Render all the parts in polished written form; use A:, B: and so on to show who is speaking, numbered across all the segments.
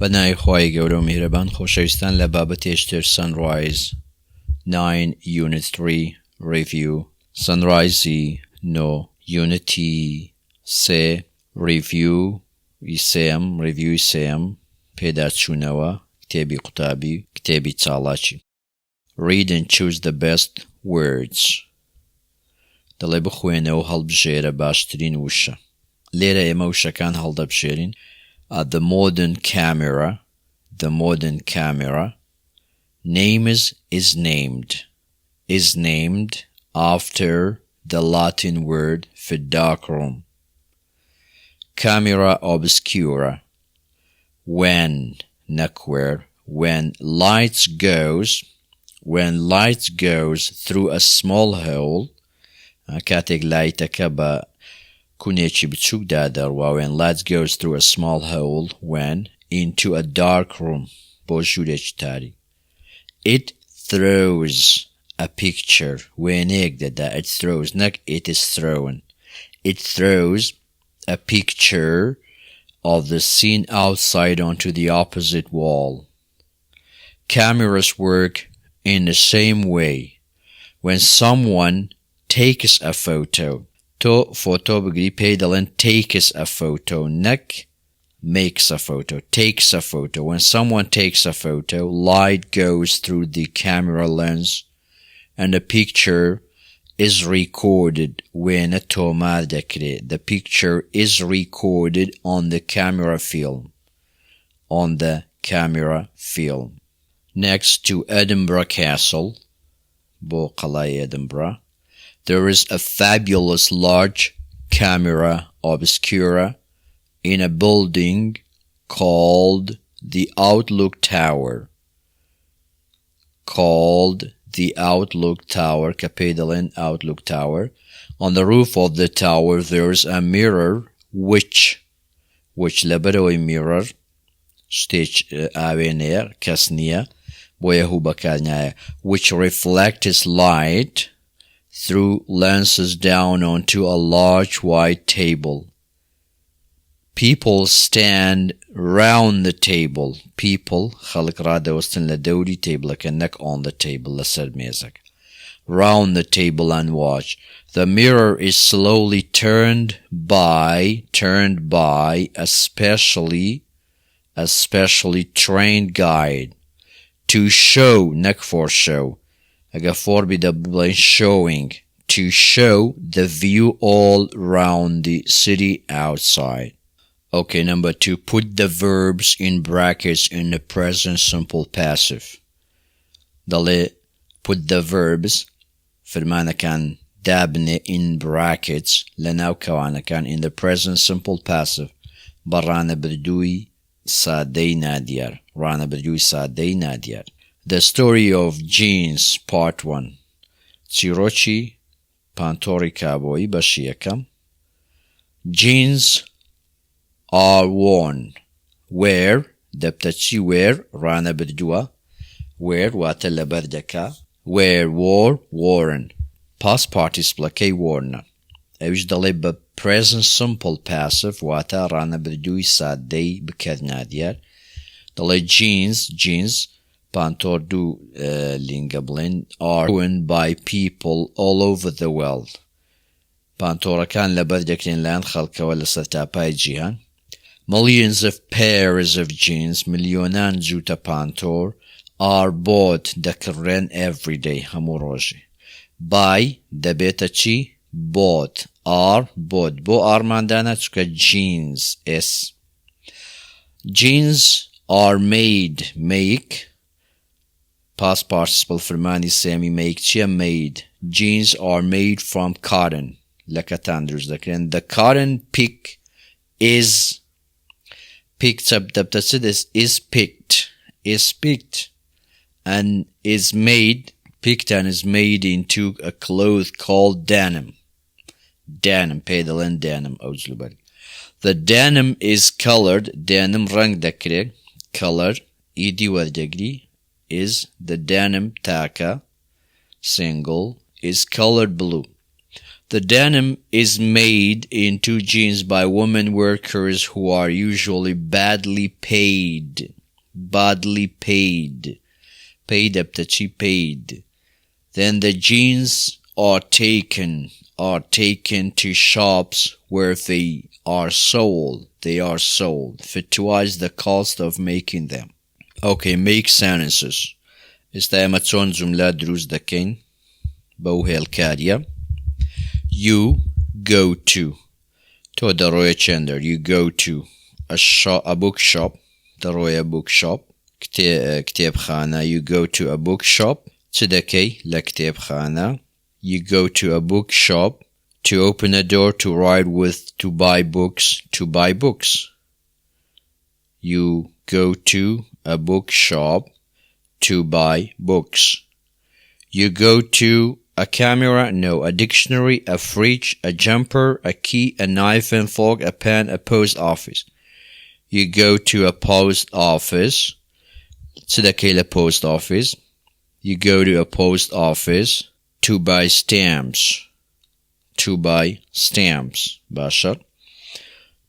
A: بەناوی خوای گەورە و میهرەبان خۆشەویستان لە بابەت هێشتر Sunrise 9 Unit 3 Review Sunrise no Unity 3 Review Review سێم پێداچوونەوە کتێبی قوتابی کتێبی چاڵاکی Read and choose the best words دەڵێ بخوێنەوە هەڵبژێرە باشترین وشە لێرە ئێمە وشەکان هەڵدەبژێرین The modern camera name is named after the Latin word for dark room. Camera obscura when light goes through a small hole کاتێک لایتەکە بە کونێکی بچووکدا دەڕوا when light goes through a small hole when into a dark room بۆ ژوورێکی تاریک it throws a picture وێنەیەک دەدا it throws نەک it is thrown it throws a picture of the scene outside onto the opposite wall. Cameras work in the same way. When someone takes a photo تۆ فۆتۆ بگری پێی دەڵێن takes a photo نەک makes a photo takes a photo when someone takes a photo light goes through the camera lens and the picture is recorded when a تۆمار دەکرێت the picture is recorded on the camera film next to Edinburgh Castle بۆ قەڵای Edinburgh there is a fabulous large camera obscura in a building called the Outlook Tower. Kapedalen Outlook Tower. On the roof of the tower there is a mirror which لبروي mirror stage avenir kasniya boyahu bakarnaya which reflects light through lenses down onto a large white table. People stand round the table. خلق رادوستن لدوري table كأنك on the table لسر ميزك. Round the table and watch. The mirror is slowly turned by a specially trained guide to show, not for show. Showing to show the view all round the city outside. Okay, number 2. Put the verbs in brackets in the present simple passive. Dale put the verbs فرمانه كان دابنه in brackets لناو كوانا كان in the present simple passive برانا بردوي سادي ناديار رانا بردوي سادي ناديار. The story of jeans part 1 چیرۆکی پانتۆڕی کابۆیی بەشی یەکەم jeans are worn where دەبتەچی where ڕانە بردووە where واتە لەبەر دەکا where wore worn past participleەکەی worn ئەویش دەڵێ بە present simple passive واتە ڕانە بردووی سادەی بکەرنادیار دەڵێ jeans پانتۆر دوو لینگە بڵێن are worn by people all over the world پانتۆڕەکان لەبەر دەکرێن لەلایەن خەڵکەوە لەسەر تاپای جیهان millions of pairs of jeans ملیۆنان جووتە پانتۆر are bought دەکڕێن every day هەموو ڕۆژێ by دەبێتە چی bought are bought بۆ ئارماندانە چکە jeans jeans are make past participle فرمانی سێمی make چیە made jeans are made from cotton لەکەتان دروست دەکرێن the cotton is picked up is picked and is made into a cloth called denim pedal denim the denim is colored denim رنگ دەکرێت color ed وەردەگری is the denim taka single is colored blue. The denim is made into jeans by women workers who are usually badly paid. Badly paid. Paid aptachi paid. Then the jeans are taken to shops where they are sold. For twice the cost of making them. Okay, make sentences. استايما تسون جملة دروز دكين بو هالكاريا. You go to. To دروية چندر. You go to a bookshop. دروية bookshop. كتاب خانة. You go to a bookshop. تدكي لكتاب خانة. You go to a bookshop to open a door to write with, to buy books, to buy books. You go to a bookshop to buy books. You go to a camera, no, a dictionary, a fridge, a jumper, a key, a knife and fork, a pen, a post office. You go to a post office. تدكي post office. You go to a post office to buy stamps. To buy stamps. Basha.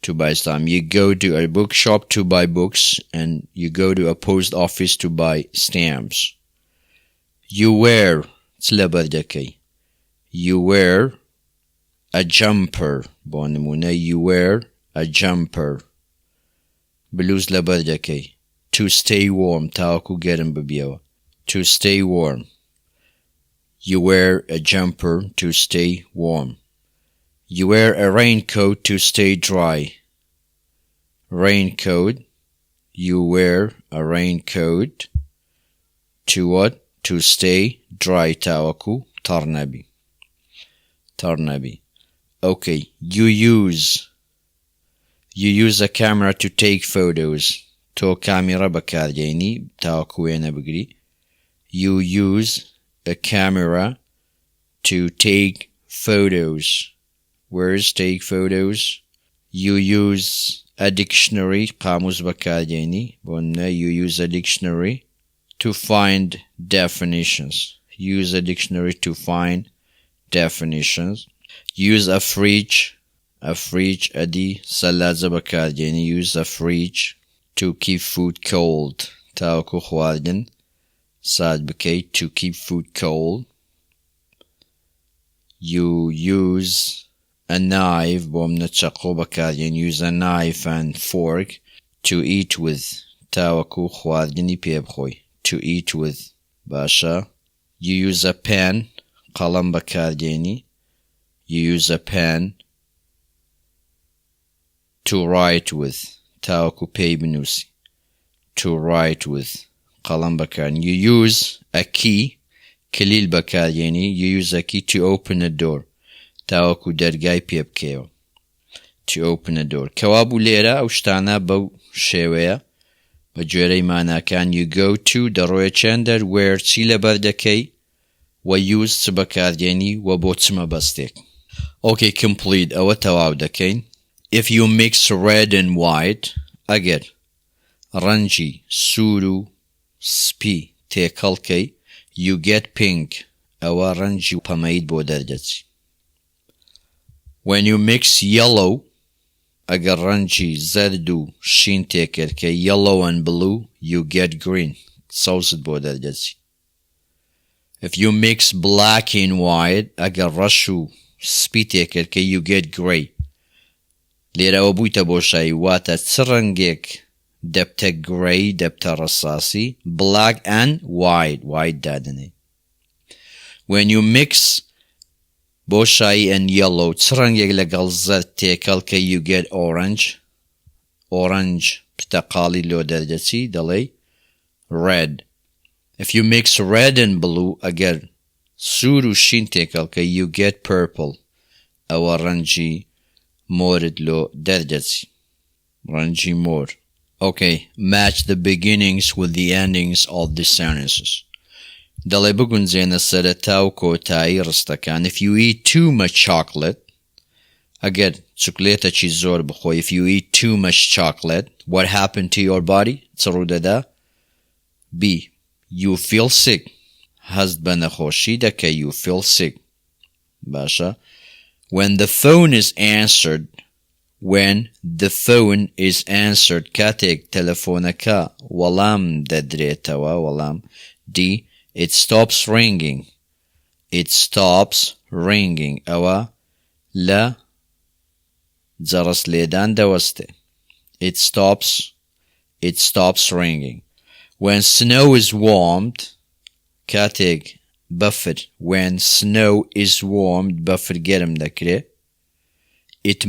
A: To buy stamps. You go to a bookshop to buy books, and you go to a post office to buy stamps. You wear. You wear a jumper. You wear a jumper. Blues labardaki. To stay warm. Taku gerim babiyawa. To stay warm. You wear a jumper to stay warm. You wear a raincoat to stay dry. Raincoat. You wear a raincoat to what? To stay dry. Tawaku tarnabi. Tarnabi. Okay. You use a camera to take photos. To camera bakardeni. Tawaku ena bagri. You use a camera to take photos. Where's take photos? You use a dictionary. قاموس بكاديني. You use a dictionary to find definitions. Use a dictionary to find definitions. Use a fridge. A fridge adi salaza بكاديني. Use a fridge to keep food cold. تاوكو خواردن. Sad bake to keep food cold. You use a knife. Use a knife and fork to eat with. Tawaku khwardini pebkhoy. To eat with. Basha. You use a pen. Qalam bakardini. You use a pen to write with. Tawaku pebnusi. To write with. قلم بكارين. You use a key. كليل بكاريني. You use a key to open a door. تاوكو درقاي بيبكيو. To open a door. كوابو ليرا اوشتانا بو شوية. بجوري مانا كان you go to دروية چندر where تسيلة بردكي و use سبكاريني و بوتسما بستيك. Okay, complete. او تواو دكين. If you mix red and white اگر رنجي سورو سپی تێکەڵکەی you get pink. ئەوە ڕەنجی پەمەید بۆ دەردەچی. When you mix yellow ئەگەر ڕەنجی زەرد و شین تێکەرکەی yellow and blue you get green. سەوزت بۆ دەردەچی. If you mix black and white ئەگەر ڕەش و سپی تێکەرکەی you get grey. لێرەوە بوویتە بۆشایی واتە چ ڕەنگێک دەبتە grey دەبتە ڕەساسی. black and white دادنێ. When you mix بۆشایی and yellow چ ڕەنگێک لەگەڵ زەرد تێکەڵکە you get orange پتەقاڵی لۆ دەردەچی دەڵێ red. If you mix red and blue ئەگەر سوور و شین تێکەڵکە you get purple. ئەوە ڕەنجی مۆرت لۆ دەردەچی. ڕەنجی مۆر. Okay, match the beginnings with the endings of the sentences. دەڵێ بگونجێنە سەرەتا و کۆتایی ڕستەکان. If you eat too much chocolate ئەگەر چوکلێتێکی زۆر بخۆی if you eat too much chocolate what happened to your body چ ڕوودەدا. B. You feel sick هەست بە نەخۆشی دەکەی you feel sick. باشە. When the phone is answered, كاتێک تەلەفۆنەکە وەڵام دەدرێتەوە وەڵام D. It stops ringing. ئەوە لە جەڕس لێدان دەوەستێ. It stops ringing. When snow is warmed, كاتێک بەفر when snow is warmed بەفر گەرم دەکرێت. It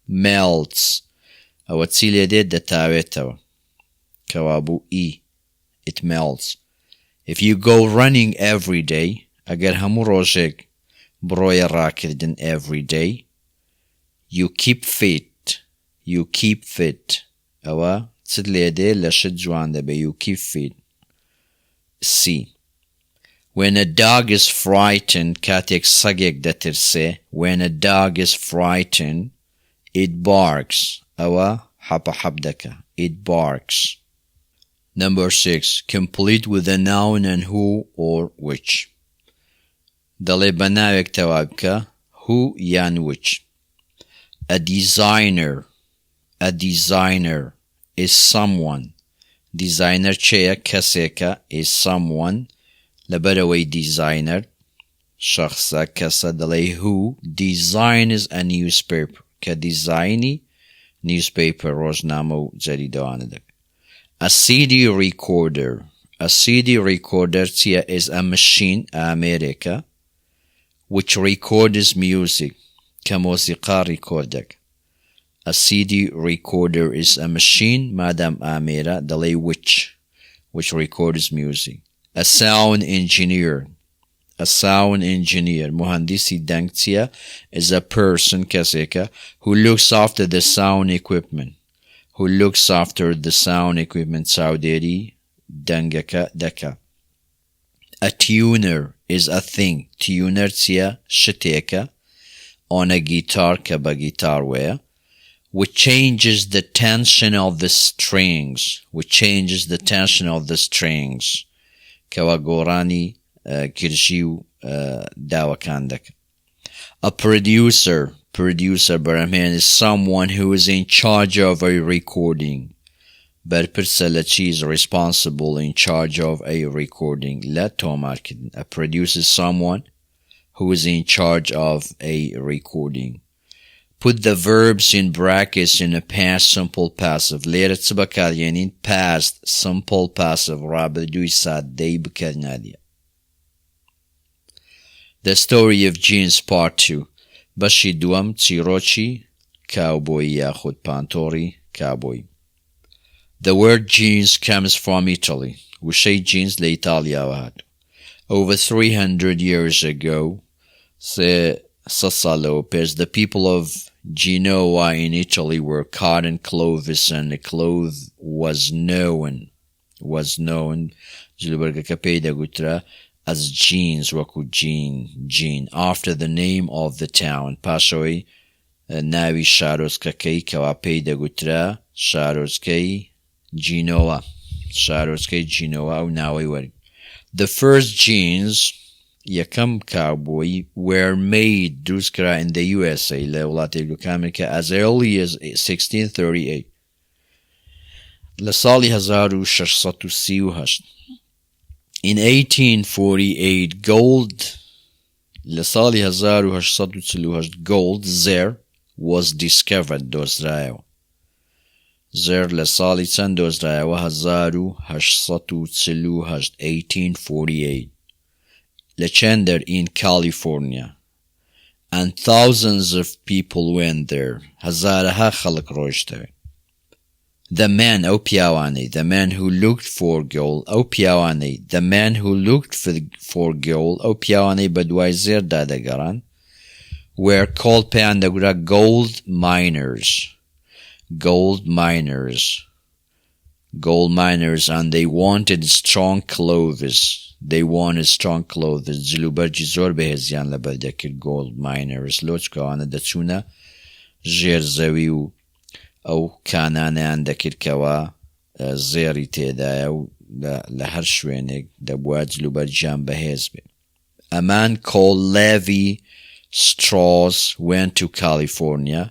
A: melts. ئەوە چی لێ دێت دەتاوێتەوە کەوا بوو E. It melts. If you go running every day, ئەگەر هەموو ڕۆژێک بڕۆیە ڕاکردن every day, you keep fit. ئەوە چت لێ دێ لە شت جوان دەبێ. You keep fit. C. When a dog is frightened, كاتێک سەگێک دەترسێ. When a dog is frightened, it barks. ئەوە حەپە دەکە. It barks. Number 6. Complete with a noun and who or which. دەڵێ بە ناوێک تەواو بکە who یان which. A designer is someone. Designer چێیە کەسێکە is someone لەبەرەوەی designer شخصە کەسە دەڵێ who designs a newspaper کە دیزاینی newspaper ڕۆژنامە و جەریدەوانە دەکە. A CD recorder چیە is a machine ئامێرێکە which records music کە مۆسیقا ڕیکۆرد دەکە. A CD recorder is a machine مادام ئامێرە دەڵێ which records music. A sound engineer مهندسی دەنگ چیە is a person کەسێکە who looks after the sound equipment چاودێری دەنگەکە دەکە. A tuner is a thing. Tuner چیە شتێکە on a guitar کە بە گیتار وەیە which changes the tension of the strings کەوا گۆڕانی گرژی و داوەکان دەکە. A producer بەرهەمهێن is someone who is in charge of a recording. بەرپرسە لە چیز responsible in charge of a recording لە تۆمارکردن. A producer is someone who is in charge of a recording. Put the verbs in brackets in a past simple passive. لێرە چ بەکارهێنین past simple passive ڕابردووی سادەی بەکارنادیە. The story of jeans part 2. بەشی دووەم چیرۆکی کاوبۆی یاخود پانتۆڕی کابۆی. The word jeans comes from Italy. وشەی jeans لە ئیتاڵیاوە هاتووە. Over 300 years ago, the people of Genoa in Italy were cotton clothes and the cloth was known as jeans وەکو jean after the name of the town پاشەوەی ناوی شارۆچکەکەی کەوا پێی دەگوترا شارۆچکەی Genoa و ناوەی وەرگ. The first jeans یەکەم کابۆی were made دروستکرا in the USA لە وڵاتی یەکگرتووەکانی ئەمریکا as early as 1638 لە ساڵی 1638. In 1848 لە ساڵی 1848 gold زێر was discovered دۆزرایەوە. زێر لە ساڵی چەند دۆزرایەوە 1848 1848 لە چندر in California and thousands of people went there. هەزارەها خەڵک ڕۆیشتەوە. The men ئەو پیاوانەی the men who looked for gold ئەو پیاوانەی the men who looked for gold ئەو پیاوانەی بە دوای زێر دادەگەڕان were called پێیان دەگوترا gold miners and they wanted strong clothes. جلوبەرجی زۆر بەهێزیان لەبەر دەکرد gold miners لۆچکەوانە دەچوونە ژێر زەوی و ئەو کانانیان دەکردکەوە زێری تێدایە و لە هەر شوێنێک دەبووە جلوبەرجیان بەهێز بێت. A man called Levi Strauss went to California.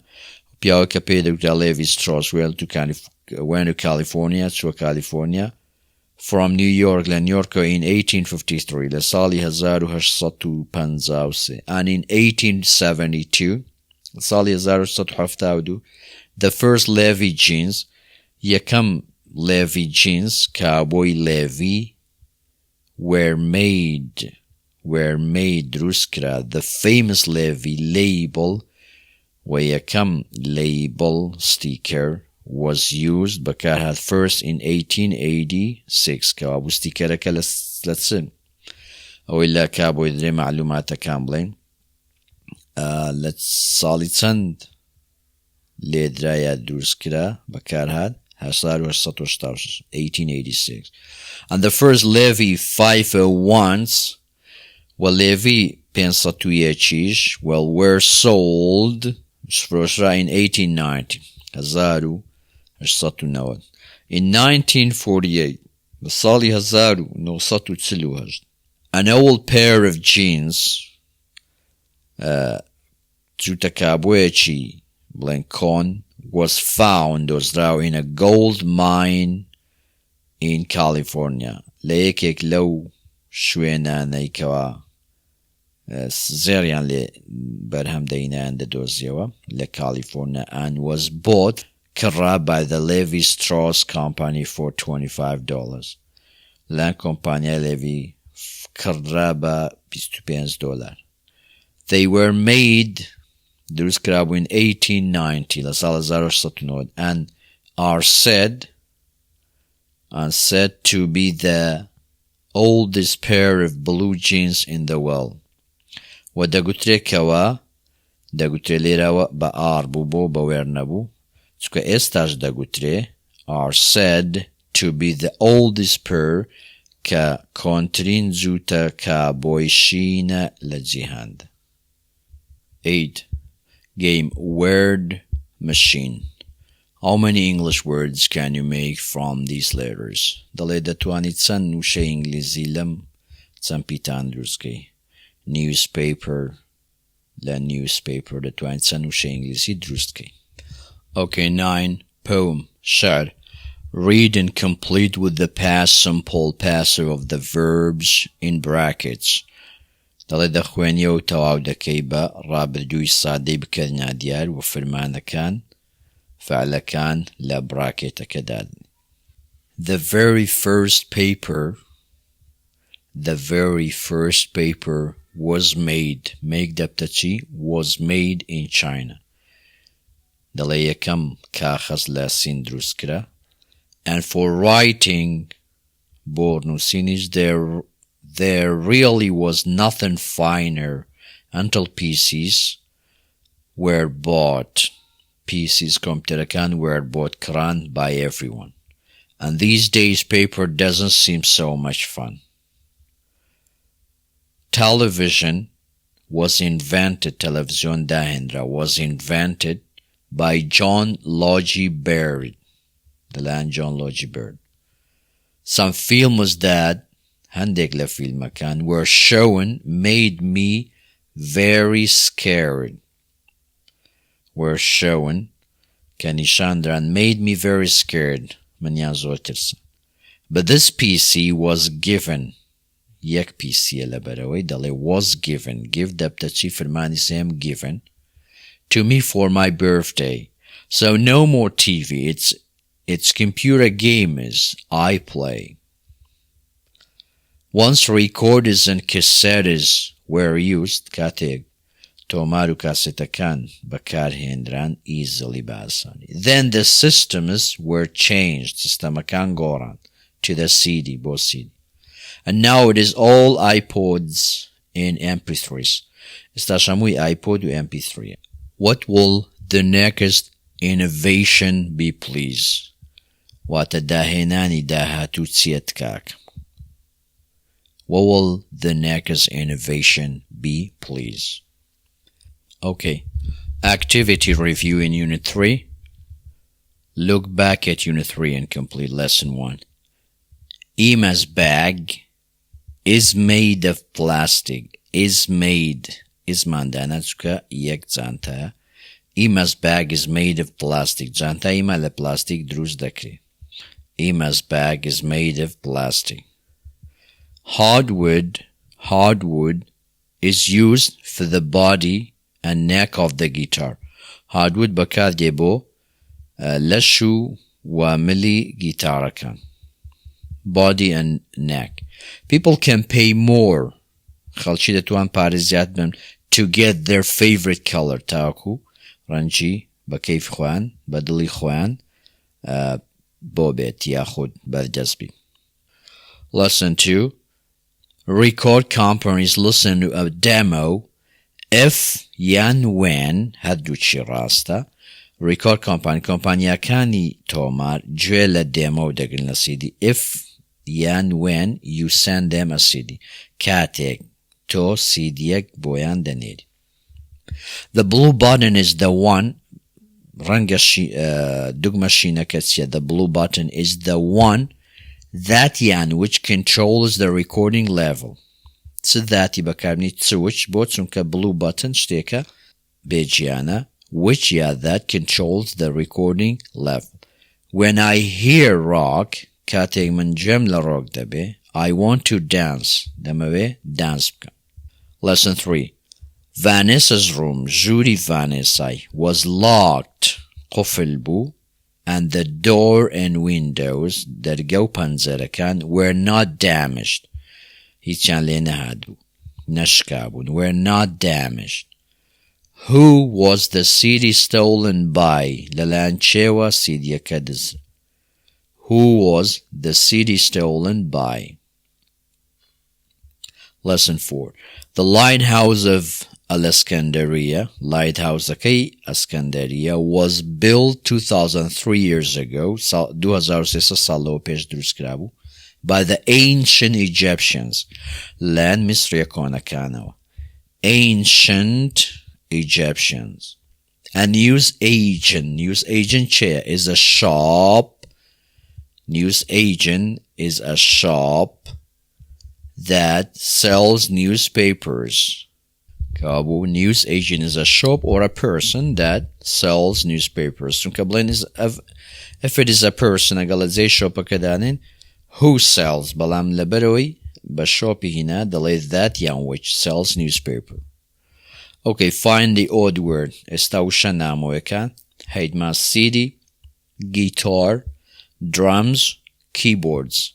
A: پیاوەکە پێی دەوترا Levi Strauss went to California, to California from New York, لە نیویۆرکەوە in 1853 لە ساڵی 1853 and in 1872 ساڵی 1872 the first Levi jeans یەکەم Levi jeans cowboy Levi were made دروست کرا the famous Levi label و یەکەم label sticker was used بەکار هات first in 1886 کەوا بوو ستیکەرەکە لە چن ئەوەی لە کابۆی درێ معلوماتەکان بڵێن لە ساڵی چەند لێدرایە دروست کرا بەکار هات 1886 and the first Levi 501s Levi 501 were sold in 1890 1890 in 1948 بساڵی 1948 an old pair of jeans جوتە کابۆیەکی بڵێن کۆن was found in a gold mine in California لە یەکێک لەو شوێنانەی کەوا زێڕیان لێ بەرهەم دەینیان دەدۆزیەوە لە California and was bought کڕا by the Levi Strauss company for $25 لەن کۆمپانیای Levi کڕا بە $25 they were made دروست کرابوو in 1890 لە ساڵ 1890 and are said to be the oldest pair of blue jeans in the world و دەگوترێکەوە دەگوترێ لێرەوە بە ئار بوو بۆ بەوێر نەبوو چکە ئێستاش دەگوترێ are said to be the oldest pair کە کۆنترین جوتە کابۆی شینە لە جیهاند 8. Game Word Machine. How many English words can you make from these letters? دەڵێ دەتوانیت چەند نوشە ئینگلیزی لەم چەند پیتان دروستکەی newspaper لە newspaper دەتوانیت چەند نوشە ئینگلیزی دروستکەی Okay, 9. Poem. شعر. Read and complete with the past simple passive of the verbs in brackets. دەڵێ دەخوێنیە و تەواو دەکەی بە ڕابردووی سادەی بکردنا دیار و فرمانەکان فعلەکان لە براکێتەکەدا. The very first paper was made. Make دەبتە was made in China. دەڵێ یەکەم کاغەز لە سین دروست کرا. And for writing بۆ نووسینیش there really was nothing finer until PCs were bought. PCs کۆمپیوتەرەکان were bought کڕان by everyone. And these days paper doesn't seem so much fun. Television was invented, television داهێنرا was invented by John Logie Baird. The land John Logie Baird. Some films that هەندێک لە فیلمەکان were shown made me very scared. Were shown کە نیشاندران made me very scared. منیان زۆر ترسم. But this PC was given. یەک PCە لەبەرەوەی دەڵێ was given. Give دەبتە چی فرمانی سێم given. To me for my birthday. So no more TV. It's computer games I play. Once recorders and cassettes were used, کاتێک تۆمار و کاسێتەکان بەکارهێنران easily باسانی. Then the systems were changed. سیستەمەکان گۆڕان to the CD بۆ CD. And now it is all iPods in MP3s. ئێستاش هەمووی iPod و MP3. What will the next innovation be, please? واتە داهێنانی داهاتوو چیت کاک. What will the next innovation be, please? Okay. Activity review in Unit 3. Look back at Unit 3 and complete Lesson 1. Emma's bag is made of plastic is made. is ماندانە چکە یەک جانتایە. Emma's bag is made of plastic. جانتا ئیمە لە پلاستیک دروست دەکرێت. Emma's bag is made of plastic. Hardwood is used for the body and neck of the guitar. Hardwood بەکاردێ بۆ لەش و ملی گیتارەکان. Body and neck. People can pay more. خەڵکی دەتوان پارە زیاد بن to get their favorite color. تاکو ڕەنگی بە کەیف خۆیان بە دڵی خۆیان بۆ بێت یاخود بەردەست بێت. Lesson 2. Record companies listen to a demo if yan when هەردووچی ڕاستە. Record company کۆمپانیاکانی تۆمار گوێ لە دێمە دەگرن لە CD if yan when you send them a CD کاتێک تۆ CDێک بۆیان دەنێری. The blue button is the one ڕەنگە دوگمە شینەکە چیە. The blue button is the one that yan which controls the recording level. چ ذاتی بەکاربنی which بۆ چونکە blue button شتێکە بێجیانە which that controls the recording level. When I hear rock کاتێک من جێم لە ڕۆک دەبێ I want to dance دەمەوێ dance بکەم. Lesson 3. Vanessa's room ژووری Vanessa was locked قفل بوو and the door and windows دەرگە و پەنجەرەکان were not damaged هیچیان لێ نەهاتبوو نەشکابوون were not damaged. Who was the CD stolen by لەلایەن چێوە CDەکە دزرا. Who was the CD stolen by? Lesson 4. The lighthouse of Alexandria, lighthouse Alexandria, was built 2003 years ago, 2003 سال پیش دروست کرده بود by the ancient Egyptians. لان مصری کۆنەکانەوە. Ancient Egyptians. A news agent chair is a shop. News agent is a shop that sells newspapers. Kabu, news agent is a shop or a person that sells newspapers. If it is a person, a shop who sells, balam leberoi, bashopi hina, that young which sells newspaper. Okay, find the odd word. Estausha namoeka, heidma CD, guitar, drums, keyboards.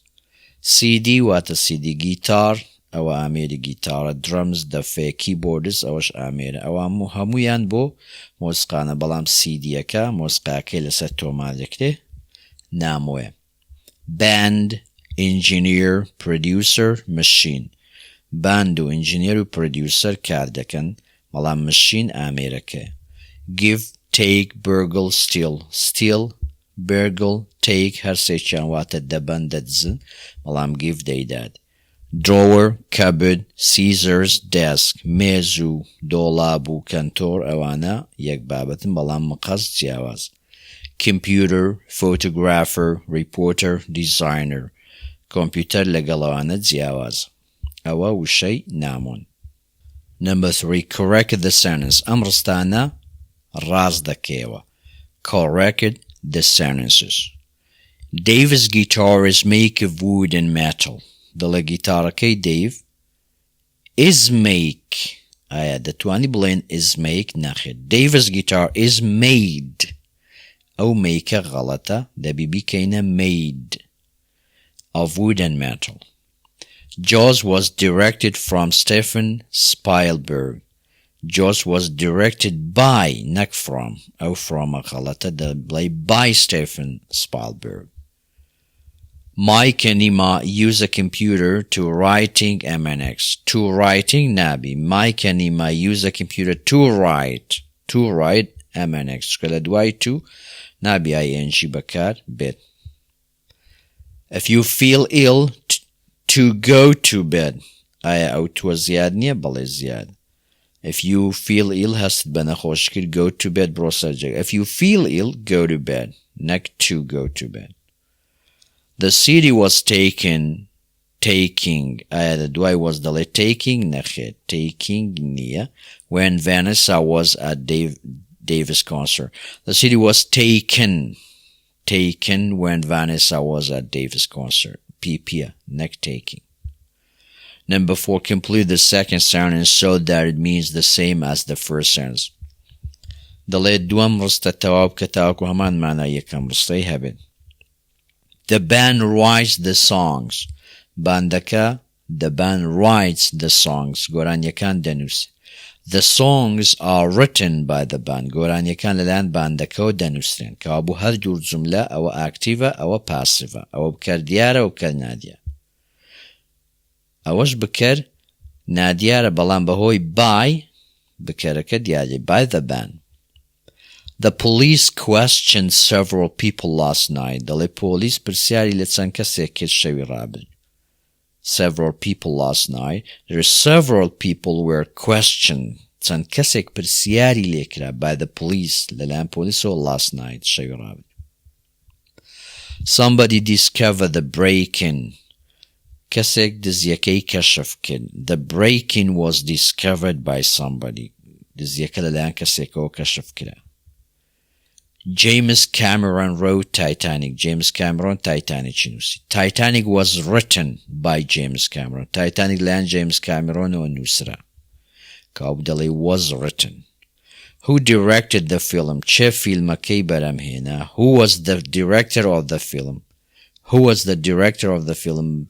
A: CD wata CD guitar awa amiri guitar drums dafe keyboards awash amiri awa hamuyan bo موسیقانە بەڵام CDەکە مۆسیقاکەی لەسەر تۆمار دەکرێت نامۆیە. Band, engineer, producer, machine. Band و engineer و producer کار دەکەن بەڵام machine ئامێرەکە. Give, take, burgle, steal. Steal, burgle, take هەر سێکیان واتە دەبەن دەدزن بەڵام give دەیدات. Drawer, cupboard, scissors, desk. مێز و دۆڵاب و کەنتۆر ئەوانە یەک بابەتن بەڵام مقەس جیاواز. Computer, photographer, reporter, designer. کۆمپیوتەر لەگەڵەوانە جیاواز. ئەوە وشەی نامۆن. Number 3. Correct the sentence. ئەم ڕستانە ڕاست دەکەیەوە. Correct the sentences. Dave's guitar is made of wood and metal. دڵە گیتارەکەی Dave is make. ئایا دەتوانی بڵێن is make نەخێت. Dave's guitar is made. ئەو makeە غەڵەتە دەبی بیکەینە made of wood and metal. Jaws was directed from Stephen Spielberg. Jaws was directed by, not from. أو from a غلطة دبلي by Stephen Spielberg. Mike and Ima use a computer to writing MNX. To writing nabi. Mike and Ima use a computer to write. To write MNX. كلا دواي to nabi ing بكار bit. If you feel ill, to go to bed. أي أو تو زياد نية بلي زياد. If you feel ill has بنا خوشكل go to bed بروساجك. If you feel ill, go to bed. Not to go to bed. The CD was taken taking ئایا دوای was دەڵێ taking نەخێت taking نییە when Vanessa was at Davis concert the city was taken when Vanessa was at Davis concert PP neck taking. Number 4, complete the second sentence so that it means the same as the first sentence. دەڵێت دووەم ڕستە تەواو بکە تاوەکو هەمان مانای یەکەم ڕستەی هەبێت. The band writes the songs. Bandaka, the band writes the songs. گۆرانیەکان دەنووسێت. The songs are written by the band. گۆرانیەکان لەلایەن باندەکەوە دەنووسرێن. کەوابوو هەر دوور جوملە ئەوە ئاکتیڤە ئەوە پاسیڤە. ئەوە بکەر دیارە و بکەر نادیارە. ئەوەش بکەر نادیارە بەڵام بەهۆی by بکەرەکە دیارە. by the band. The police questioned several people last night. دەڵێ پۆلیس پرسیاری لە چەند کەسێک کرد شەوی ڕابردوو. Several people last night. There are several people were questioned. چەند کەسێک پرسیاری لێکرا by the police لەلایەن پۆلیسەوە last night شەوی ڕابردوو. Somebody discovered the break-in. کەسێک دزیەکەی کەشف کرد. The break-in was discovered by somebody. دزیەکە لەلایەن کەسێکەوە کەشف کرا. James Cameron wrote Titanic. James Cameron Titanic نووسی. Titanic was written by James Cameron. Titanic لەلایەن James Cameron و نووسرا. کەوابوو دەڵێ was written. Who directed the film? چه فیلمەکەی بەرهەمهێنا? Who was the director of the film? Who was the director of the film?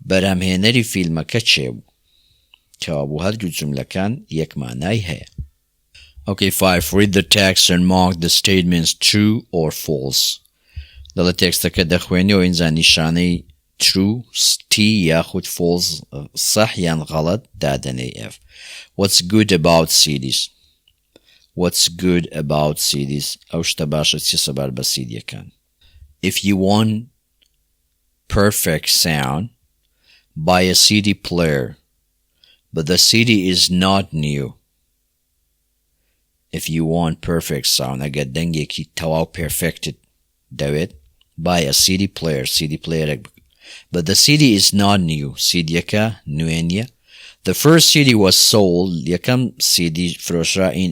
A: بەرهەمهێنەری فیلمەکە چێ بوو؟ کەوابوو هەردوو جوملەکان یەک مانای هەیە. Okay, 5. Read the text and mark the statements true or false. دەڵێت تێکستەکە دەخوێنی و ئینجا نیشانەی true T یاخود false صح یان غەڵەت دادەنێ F. What's good about CDs? What's good about CDs? ئەو شتە باشە چی سەبار بە CDەکان. If you want perfect sound, buy a CD player, but the CD is not new. If you want perfect sound, ئەگەر دەنگێکی تەواو perfected دەوێت, buy a CD player, CD player, but the CD is not new. CDەکە نوێ نیە. The first CD was sold, یەکەم CD فرۆشرا in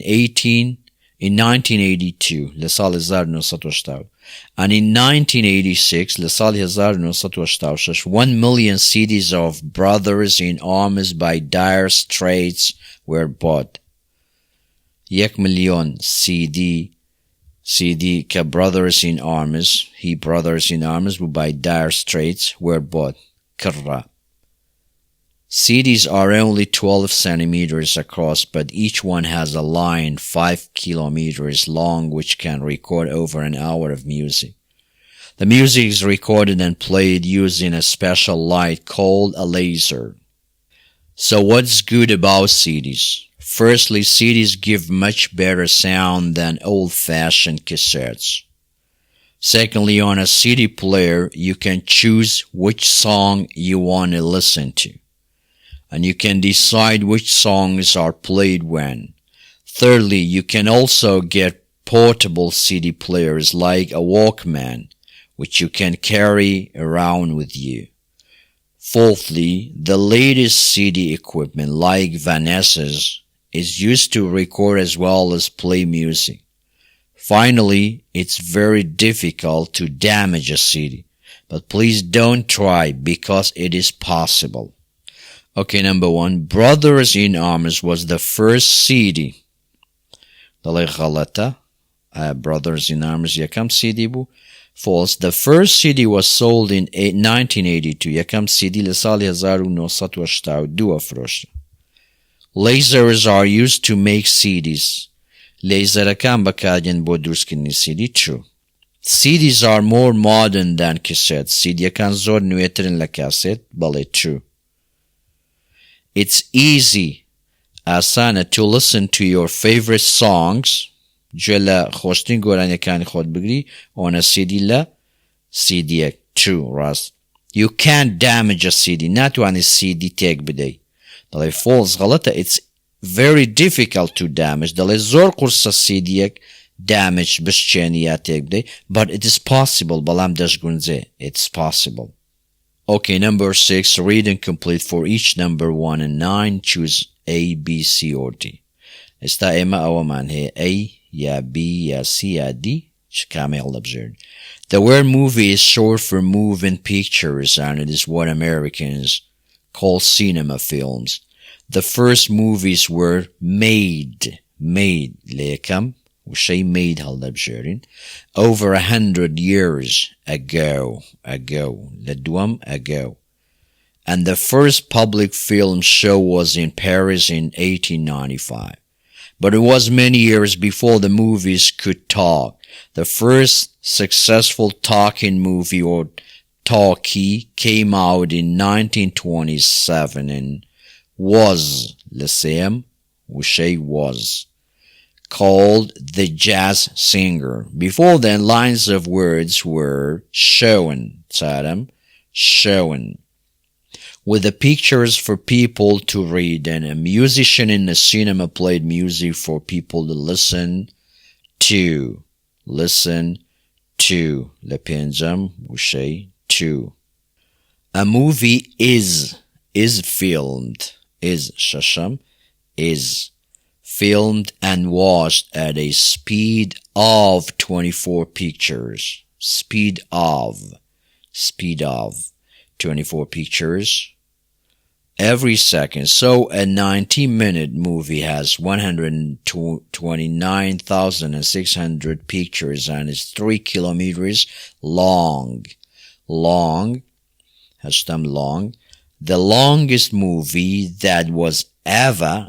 A: 1982 لە ساڵی 1980 and in 1986 لە ساڵی 1986 1 million CDs of Brothers in Arms by Dire Straits were bought. 1 million CD ka Brothers in Arms, Brothers in Arms by Dire Straits were bought. Karra. CDs are only 12 centimeters across, but each one has a line 5 kilometers long which can record over an hour of music. The music is recorded and played using a special light called a laser. So what's good about CDs? Firstly, CDs give much better sound than old-fashioned cassettes. Secondly, on a CD player, you can choose which song you want to listen to, and you can decide which songs are played when. Thirdly, you can also get portable CD players like a Walkman, which you can carry around with you. Fourthly, the latest CD equipment like Vanessa's is used to record as well as play music. Finally, it's very difficult to damage a CD, but please don't try because it is possible. Okay, number 1. Brothers in Arms was the first CD. دەڵێ غەڵەتە. Brothers in Arms یەکەم CD بوو. False. The first CD was sold in 1982. یەکەم CD لە ساڵی 1982 فرۆشرا. Lasers are used to make CDs. Laserەکان بەکاردێن بۆ دروستکردنی CD. True. CDs are more modern than cassettes. CDەکان زۆر نوێترن لە کاسێت. بەڵێ true. It's easy, ئاسانە to listen to your favorite songs. گوێ لە خۆشترین گۆرانیەکانی خۆت بگری on a CD لە CDەک. True. ڕاست. You can't damage a CD. ناتوانێت CD تێک بدەیت. دەڵێ false. غەڵەتە. It's very difficult to damage. دەڵێ زۆر قورسە CDەک damage بشکێنی یا تێک بدەیت. But it is possible. بەڵام دەشگونجێ. It's possible. Okay, number 6, read and complete for each number 1 and 9. Choose A, B, C, or D. Esta ema awaman he A, ya B, ya C, ya D. Kamel observed. The word movie is short for moving pictures, and it is what Americans call cinema films. The first movies were made lekam وشي made هلا بجيرين over 100 years ago لدوم ago, and the first public film show was in Paris in 1895. But it was many years before the movies could talk. The first successful talking movie or talkie came out in 1927 and was لسيم وشي was called The Jazz Singer. Before then, lines of words were shown, with the pictures for people to read, and a musician in the cinema played music for people to listen to. Lepenjam وشي to. A movie is filmed, is filmed and watched at a speed of 24 pictures. Speed of 24 pictures every second. So a 90-minute movie has 129,600 pictures and is 3 kilometers long. Hashtag long. The longest movie that was ever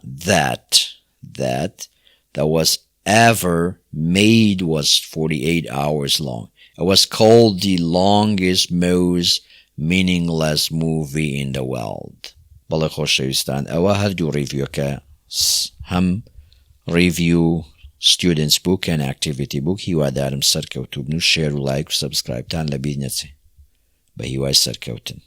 A: made was 48 hours long. It was called the longest, most meaningless movie in the world. بەڵێ خۆشەویستان ئەوە هەردوو ریڤیوەکە هەم ریڤیو students book and activity book هیوادارم سەرکەوتوو بن و شێر و لایک و سەبسکرایبتان لەبیر نەچێ بە هیوای سەرکەوتن.